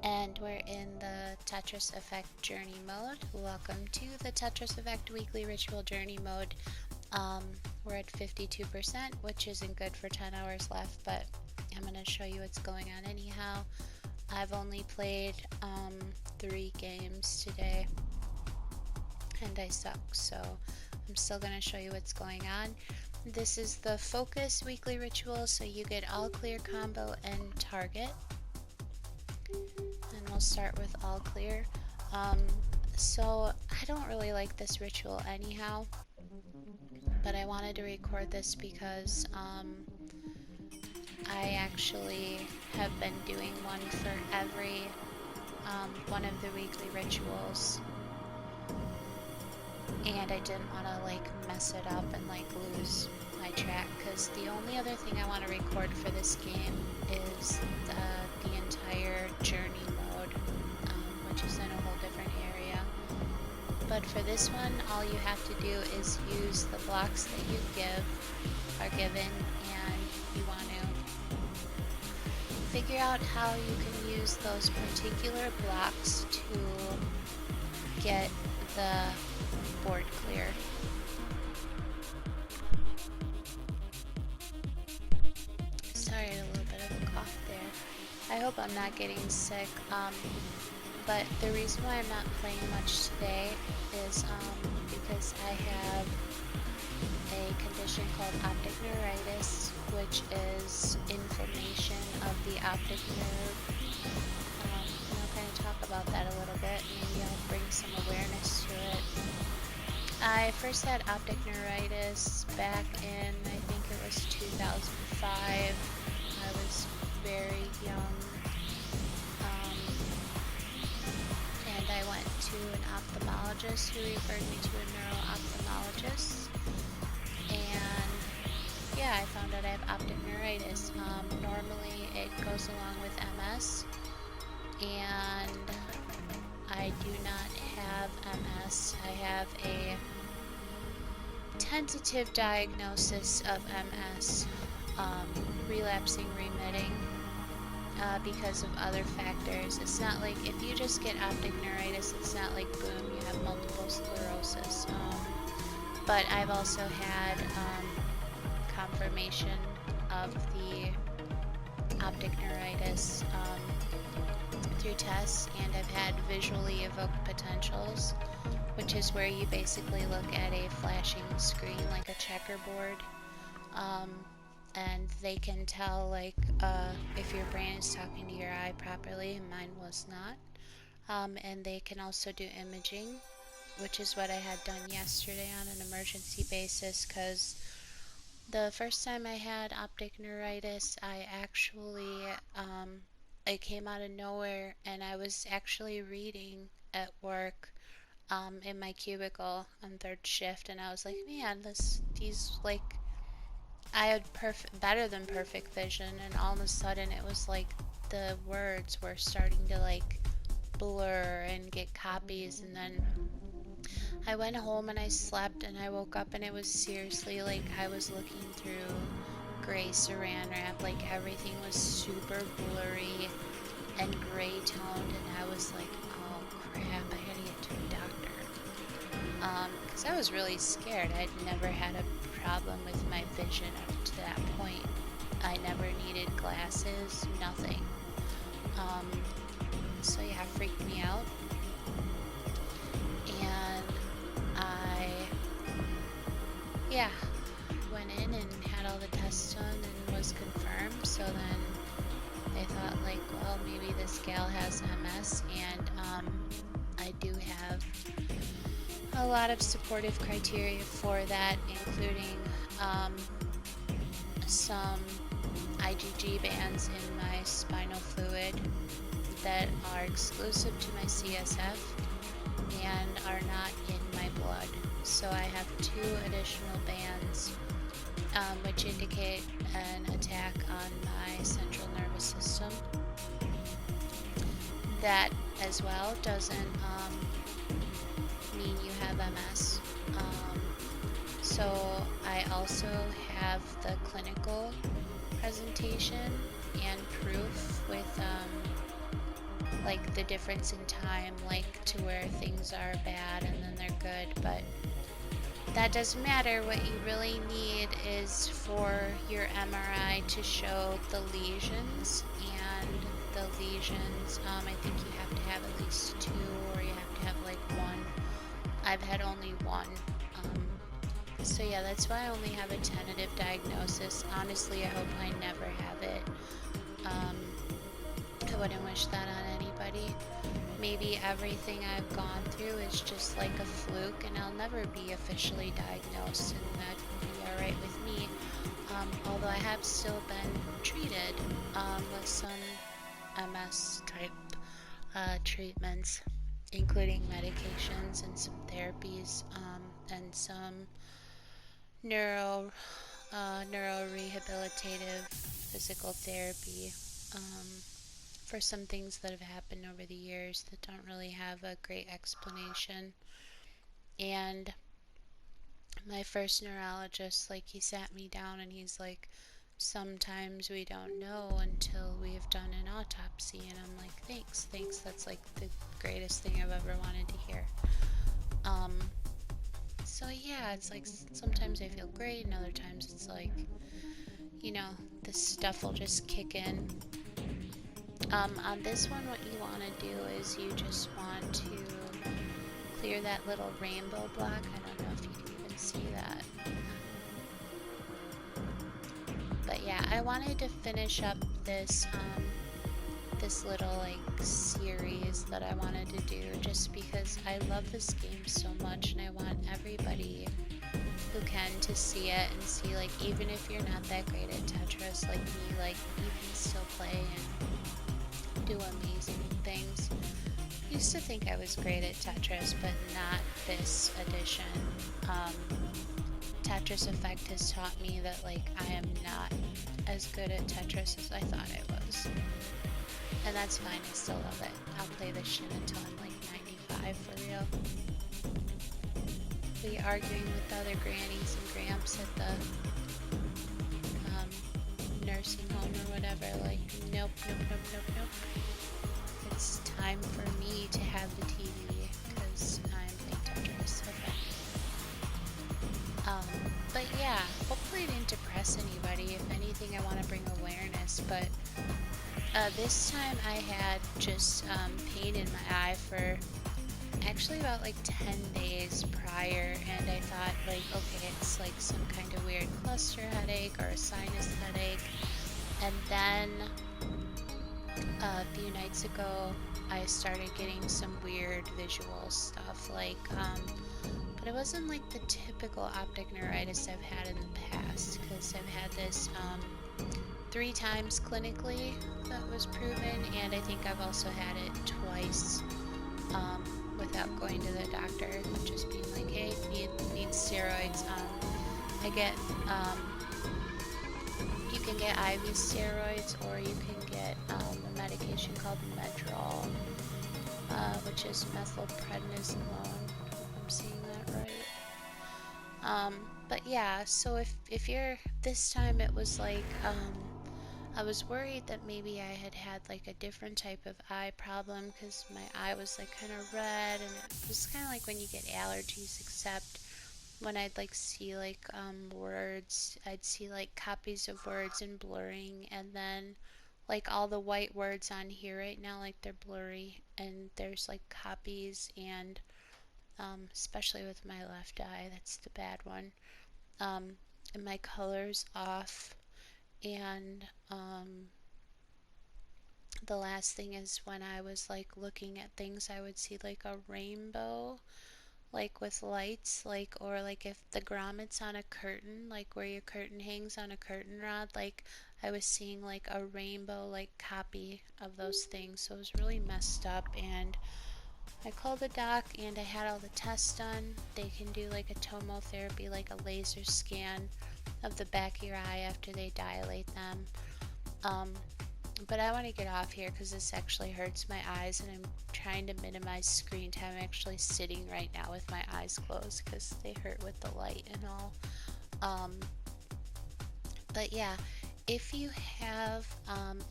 And we're in the Tetris Effect Journey mode. Welcome to the Tetris Effect Weekly Ritual Journey mode. We're at 52%, which isn't good for 10 hours left, but I'm going to show you what's going on anyhow. I've only played 3 games today, and I suck, so I'm still going to show you what's going on. This is the Focus Weekly Ritual, so you get all clear combo and target. And we'll start with all clear. So I don't really like this ritual anyhow, but I wanted to record this because I actually have been doing one for every one of the weekly rituals, and I didn't want to like mess it up and like lose my track, because the only other thing I want to record for this game is the entire journey mode, which is in a whole different area. But for this one, all you have to do is use the blocks that you are given, and you want to figure out how you can use those particular blocks to get the board clear. Sorry, a little bit of a cough there. I hope I'm not getting sick. But the reason why I'm not playing much today is because I have a condition called optic neuritis, which is inflammation of the optic nerve. And I'll kind of talk about that a little bit. Maybe I'll bring some awareness to it. I first had optic neuritis back in, I think it was 2005. I was very young. And I went to an ophthalmologist who referred me to a neuro-ophthalmologist. And yeah, I found out I have optic neuritis. Normally it goes along with MS, and I do not have MS. I have a tentative diagnosis of MS, relapsing, remitting, because of other factors. It's not like if you just get optic neuritis, it's not like boom, you have multiple sclerosis. But I've also had confirmation of the optic neuritis through tests, and I've had visually evoked potentials, which is where you basically look at a flashing screen like a checkerboard, and they can tell like if your brain is talking to your eye properly, and mine was not. And they can also do imaging, which is what I had done yesterday on an emergency basis, because the first time I had optic neuritis, I actually, it came out of nowhere, and I was actually reading at work in my cubicle on third shift, and I was like, man, these like, I had better than perfect vision, and all of a sudden it was like the words were starting to like blur and get copies, and then I went home and I slept, and I woke up and it was seriously like I was looking through gray saran wrap, like everything was super blurry and gray toned, and I was like, oh crap, I gotta get to a doctor. Because I was really scared. I'd never had a problem with my vision up to that point. I never needed glasses, nothing. So yeah, it freaked me out. And I, went in and had all the tests done and was confirmed. So then they thought like, well, maybe this gal has MS, and I do have a lot of supportive criteria for that, including some IgG bands in my spinal fluid that are exclusive to my CSF and are not in my blood. So I have 2 additional bands, which indicate an attack on my central nervous system. That as well doesn't mean you have MS. So I also have the clinical presentation and proof with like the difference in time, like to where things are bad and then they're good, but that doesn't matter. What you really need is for your MRI to show the lesions, and the lesions, I think you have to have at least 2, or you have to have like 1. I've had only 1. So yeah, that's why I only have a tentative diagnosis. Honestly, I hope I never have it. I wouldn't wish that on anybody. Maybe everything I've gone through is just like a fluke and I'll never be officially diagnosed, and that would be alright with me. Although I have still been treated with some MS type treatments, including medications and some therapies, and some neuro rehabilitative physical therapy, for some things that have happened over the years that don't really have a great explanation. And my first neurologist, like, he sat me down and he's like, sometimes we don't know until we've done an autopsy. And I'm like, thanks, that's like the greatest thing I've ever wanted to hear. So yeah, it's like sometimes I feel great and other times it's like, this stuff will just kick in. On this one, what you want to do is you just want to clear that little rainbow block. I don't know if you can even see that. But yeah, I wanted to finish up this little like series that I wanted to do, just because I love this game so much and I want everybody who can to see it and see, like, even if you're not that great at Tetris like me, like, you can still play and do amazing things. I used to think I was great at Tetris, but not this edition. Tetris Effect has taught me that, like, I am not as good at Tetris as I thought I was. And that's fine, I still love it. I'll play this shit until I'm like 95 for real. Be arguing with the other grannies and gramps at the nursing home or whatever, like, nope. It's time for me to have the TV because I'm playing Tetris. Okay. But yeah, hopefully I didn't depress anybody. If anything, I want to bring awareness, but this time I had just pain in my eye for actually about like 10 days prior, and I thought, like, okay, it's like some kind of weird cluster headache or a sinus headache. And then a few nights ago I started getting some weird visual stuff, like but it wasn't like the typical optic neuritis I've had in the past, because I've had this 3 times clinically that was proven, and I think I've also had it twice without going to the doctor, just being like, hey, need steroids. I get you can get IV steroids, or you can get a medication called Medrol, which is methylprednisolone, if I'm saying that right. But yeah, so if you're, this time it was like, I was worried that maybe I had like a different type of eye problem, because my eye was like kind of red, and it was kind of like when you get allergies, except when I'd like see like words, I'd see like copies of words and blurring, and then like all the white words on here right now, like they're blurry, and there's like copies, and especially with my left eye, that's the bad one, and my color's off. And the last thing is when I was like looking at things, I would see like a rainbow, like with lights, like, or like if the grommets on a curtain, like where your curtain hangs on a curtain rod, like I was seeing like a rainbow like copy of those things. So it was really messed up, and I called the doc and I had all the tests done. They can do like a tomotherapy, like a laser scan of the back of your eye after they dilate them. But I want to get off here because this actually hurts my eyes, and I'm trying to minimize screen time. I'm actually sitting right now with my eyes closed because they hurt with the light and all. But yeah, if you have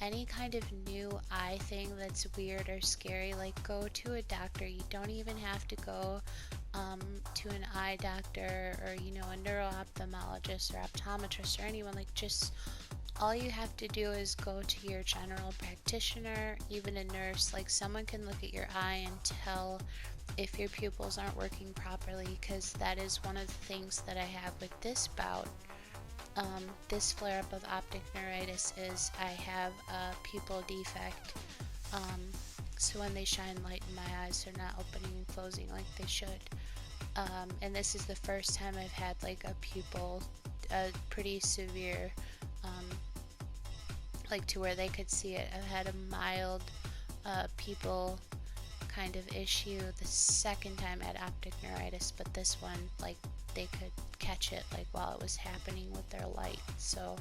any kind of new eye thing that's weird or scary, like go to a doctor. You don't even have to go to an eye doctor or, you know, a neuro-ophthalmologist or optometrist or anyone. Like, just all you have to do is go to your general practitioner, even a nurse. Like, someone can look at your eye and tell if your pupils aren't working properly, because that is one of the things that I have with this bout. This flare-up of optic neuritis is I have a pupil defect. Um, so when they shine light in my eyes, they're not opening and closing like they should. And this is the first time I've had like a pupil, a pretty severe, um, like to where they could see it. I've had a mild pupil kind of issue the second time I had optic neuritis, but this one, like, they could catch it like while it was happening with their light. So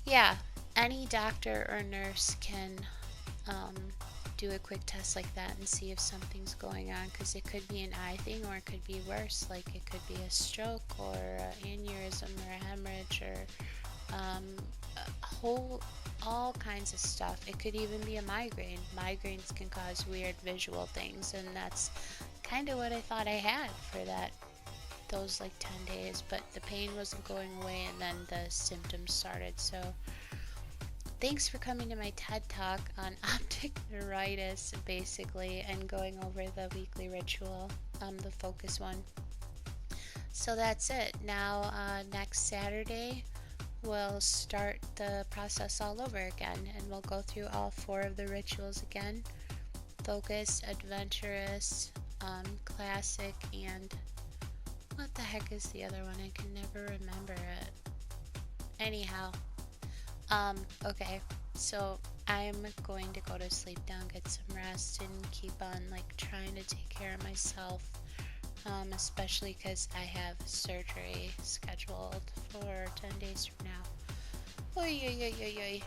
yeah, any doctor or nurse can um, do a quick test like that and see if something's going on, because it could be an eye thing or it could be worse. Like, it could be a stroke or an aneurysm or a hemorrhage or a whole all kinds of stuff. It could even be a migraine. Migraines can cause weird visual things, and that's kind of what I thought I had for those like 10 days, but the pain wasn't going away and then the symptoms started. So thanks for coming to my TED Talk on optic neuritis, basically, and going over the weekly ritual, the focus one. So that's it. Now, next Saturday, we'll start the process all over again, and we'll go through all 4 of the rituals again: focus, adventurous, classic, and what the heck is the other one? I can never remember it. Anyhow, okay, so I'm going to go to sleep now, get some rest, and keep on like trying to take care of myself, especially because I have surgery scheduled for 10 days from now. Oy, oy, oy, oy, oy.